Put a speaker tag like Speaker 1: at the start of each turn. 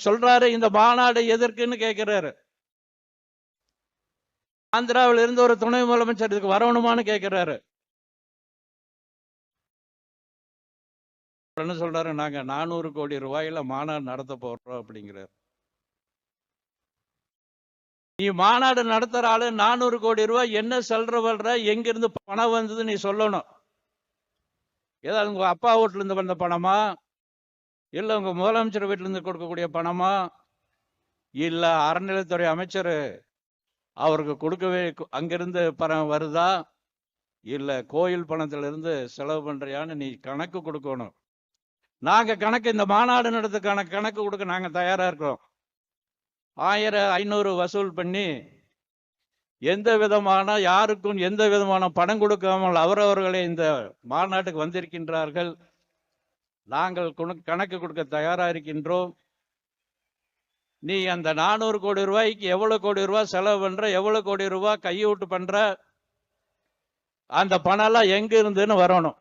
Speaker 1: சொல்றாரு, இந்த மாநாடு எதற்குன்னு கேட்கிறாரு. ஆந்திராவில் இருந்து ஒரு துணை முதலமைச்சர் இதுக்கு வரணுமான்னு கேட்கிறாரு. என்ன சொல்றாரு, நாங்க 400 கோடி ரூபாயில மாநாடு நடத்த போறோம் அப்படிங்கிறார். நீ மாநாடு நடத்துற ஆளு 400 கோடி ரூபாய் என்ன செல்ற வர்ற, எங்கிருந்து பணம் வந்தது நீ சொல்லணும். ஏதாவது உங்க அப்பா வீட்டுல இருந்து வந்த பணமா, இல்ல உங்க முதலமைச்சர் வீட்டுல இருந்து கொடுக்கக்கூடிய பணமா, இல்ல அறநிலைத்துறை அமைச்சர் அவருக்கு கொடுக்கவே அங்கிருந்து பணம் வருதா, இல்ல கோயில் பணத்திலிருந்து செலவு பண்றியான்னு நீ கணக்கு கொடுக்கணும். நாங்க கணக்கு, இந்த மாநாடு நடத்துக்கான கணக்கு கொடுக்க நாங்க தயாரா இருக்கிறோம். 1500 வசூல் பண்ணி எந்த விதமான யாருக்கும் எந்த விதமான பணம் கொடுக்காமல் அவரவர்களே இந்த மாநாட்டுக்கு வந்திருக்கின்றார்கள். நாங்கள் கணக்கு கொடுக்க தயாரா இருக்கின்றோம். நீ அந்த 400 கோடி ரூபாய்க்கு எவ்வளவு கோடி ரூபாய் செலவு பண்ற, எவ்வளவு கோடி ரூபாய் கையூட்டு பண்ற, அந்த பணம் எல்லாம் எங்க இருந்துன்னு வரணும்.